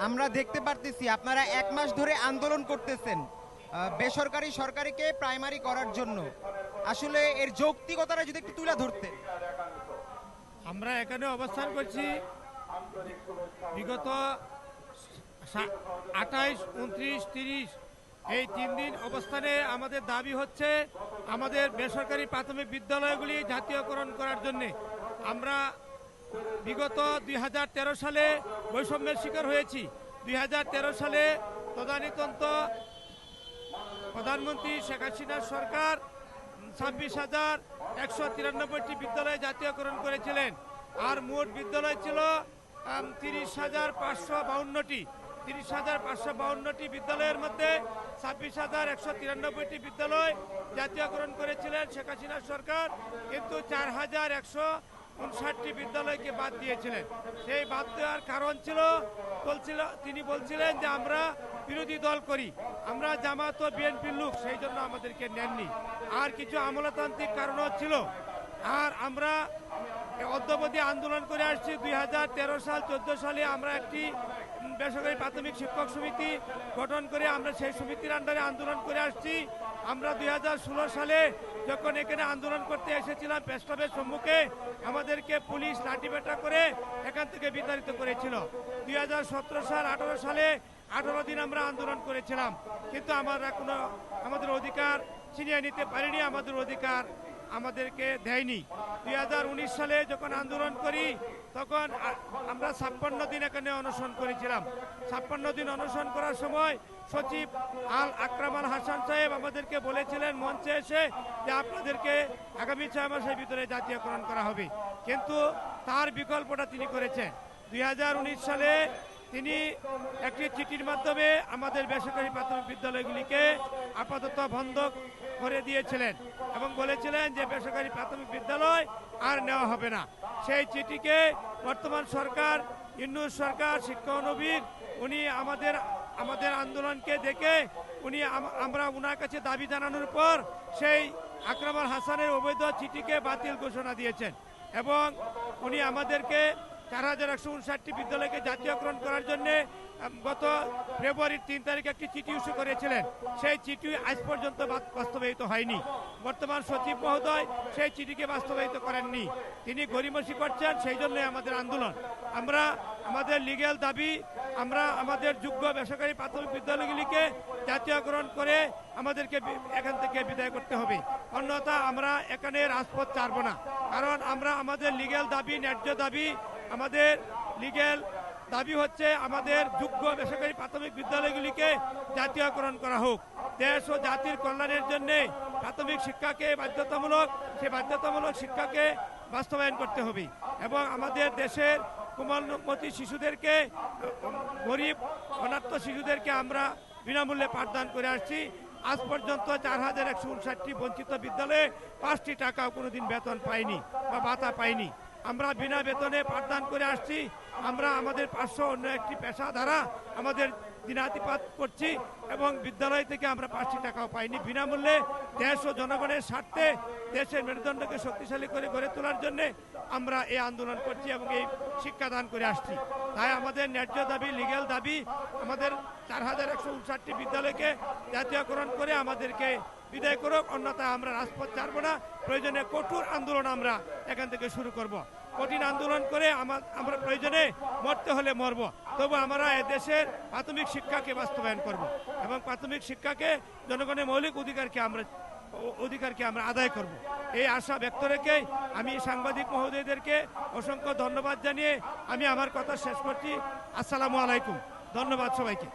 আমরা দেখতে পারতেছি আপনারা 1 মাস ধরে আন্দোলন করতেছেন বেসরকারি সরকারিকে প্রাইমারি করার জন্য। আসলে এর যৌক্তিকতাটা যদি একটু তুলে ধরতে। আমরা এখানে অবস্থান করছি বিগত 28, 29, 30 এই 3 দিন অবস্থানে আমাদের দাবি হচ্ছে আমাদের বেসরকারি প্রাথমিক বিদ্যালয়গুলি জাতীয়করণ করার জন্যে। আমরা বিগত 2013 সালে বৈষম্যের শিকার হয়েছি। 2013 সালে তদানীতন্ত্র প্রধানমন্ত্রী শেখ হাসিনার সরকার 26,193টি বিদ্যালয় জাতীয়করণ করেছিলেন। আর মোট বিদ্যালয় ছিল 30,552টি। 30,552টি বিদ্যালয়ের মধ্যে 26,193টি বিদ্যালয় জাতীয়করণ করেছিলেন শেখ হাসিনার সরকার, কিন্তু 4,159টি বিদ্যালয়কে বাদ দিয়েছিলেন। সেই বাদ দেওয়ার কারণ তিনি বলছিলেন যে আমরা বিরোধী দল করি, আমরা জামাত ও বিএনপির লোক, সেই জন্য আমাদেরকে নেননি। আর কিছু আমলাতান্ত্রিক কারণও ছিল। আর আমরা অদ্যাবধি আন্দোলন করে আসছি। 2013 সাল 14 সালে আমরা একটি বেসরকারি প্রাথমিক শিক্ষক সমিতি গঠন করে আমরা সেই সমিতির আন্ডারে আন্দোলন করে আসছি। আমরা 2016 সালে যখন এখানে আন্দোলন করতে এসেছিলাম প্রেস ক্লাবের সম্মুখে, আমাদেরকে পুলিশ লাঠিপেটা করে এখান থেকে বিতাড়িত করেছিল। 2017 সাল 18 সালে 18 দিন আমরা আন্দোলন করেছিলাম, কিন্তু আমরা আমাদের অধিকার ছিনিয়ে নিতে পারিনি, আমাদের অধিকার আমাদেরকে দেয়নি। 2019 সালে যখন আন্দোলন করি তখন আমরা 56 দিন এখানে অনশন করেছিলাম। 56 দিন অনশন করার সময় সচিব আল আকরাম আল হাসান সাহেব আমাদেরকে বলেছিলেন মঞ্চে এসে যে আপনাদেরকে আগামী 6 মাসের ভিতরে জাতীয়করণ করা হবে, কিন্তু তার বিকল্পটা তিনি করেছেন। 2019 সালে তিনি একটি চিঠির মাধ্যমে আমাদের বেসরকারি প্রাথমিক বিদ্যালয়গুলিকে আপাতত বন্ধ করে দিয়েছিলেন এবং বলেছিলেন যে বেসরকারি প্রাথমিক বিদ্যালয় আর নেওয়া হবে না। সেই চিঠিকে বর্তমান সরকার, ইউনূস সরকার, শিক্ষা নবীর, উনি আমাদের আন্দোলনকে দেখে আমরা ওনার কাছে দাবি জানানোর পর সেই আকরাম আল হাসানের অবৈধ চিঠিকে বাতিল ঘোষণা দিয়েছেন এবং উনি আমাদেরকে 4,159টি বিদ্যালয়কে জাতীয়করণ করার জন্য গত ফেব্রুয়ারির 3 তারিখে একটি চিঠি ইস্যু করেছিলেন। সেই চিঠি আজ পর্যন্ত বাস্তবায়িত হয়নি। বর্তমান সচিব মহোদয় সেই চিঠিকে বাস্তবায়িত করেননি, তিনি গড়িমসি করছেন। সেই জন্যই আমাদের আন্দোলন। আমরা আমাদের লিগ্যাল দাবি, আমরা আমাদের যোগ্য বেসরকারি প্রাথমিক বিদ্যালয়গুলিকে জাতীয়করণ করে আমাদেরকে এখান থেকে বিদায় করতে হবে, অন্যথা আমরা এখানে রাজপথ ছাড়ব না। কারণ আমরা আমাদের লিগ্যাল দাবি, ন্যায্য দাবি, আমাদের লিগ্যাল দাবি হচ্ছে আমাদের যোগ্য বেসরকারি প্রাথমিক বিদ্যালয়গুলিকে জাতীয়করণ করা হোক। দেশ ও জাতির কল্যাণের জন্য প্রাথমিক শিক্ষাকে বাধ্যতামূলক শিক্ষাকে বাস্তবায়ন করতে হবে এবং আমাদের দেশের কোমলমতি শিশুদেরকে, গরিব অনাথ শিশুদেরকে আমরা বিনামূল্যে পাঠদান করে আসছি। আজ পর্যন্ত 4,159টি বঞ্চিত বিদ্যালয়ে 5টি টাকাও কোনোদিন বেতন পাইনি বা ভাতা পাইনি। আমরা বিনা বেতনে পাঠদান করে আসছি। আমরা আমাদের 500 অন্য একটি পেশা দ্বারা আমাদের দিনাতিপাত করছি এবং বিদ্যালয় থেকে আমরা 5টি টাকাও পাইনি। বিনামূল্যে দেশ ও জনগণের স্বার্থে দেশের মেরুদণ্ডকে শক্তিশালী করে গড়ে তোলার জন্য আমরা এই আন্দোলন করছি এবং এই শিক্ষাদান করে আসছি। তাই আমাদের ন্যায্য দাবি, লিগ্যাল দাবি, আমাদের 4,159টি বিদ্যালয়কে জাতীয়করণ করে আমাদেরকে বিদায় করুক, অন্যথা আমরা রাজপথ ছাড়ব না। প্রয়োজনে কঠোর আন্দোলন আমরা এখান থেকে শুরু করব। কঠিন আন্দোলন করে আমরা প্রয়োজনে মরতে হলে মরব, তবু আমরা দেশের প্রাথমিক শিক্ষাকে বাস্তবায়ন করব এবং প্রাথমিক শিক্ষাকে, জনগণের মৌলিক অধিকারকে আমরা আদায় করব। এই আশা ব্যক্ত রেখে আমি সাংবাদিক মহোদয়দেরকে অসংখ্য ধন্যবাদ জানিয়ে আমি আমার কথা শেষ করছি। আসসালামু আলাইকুম। ধন্যবাদ সবাইকে।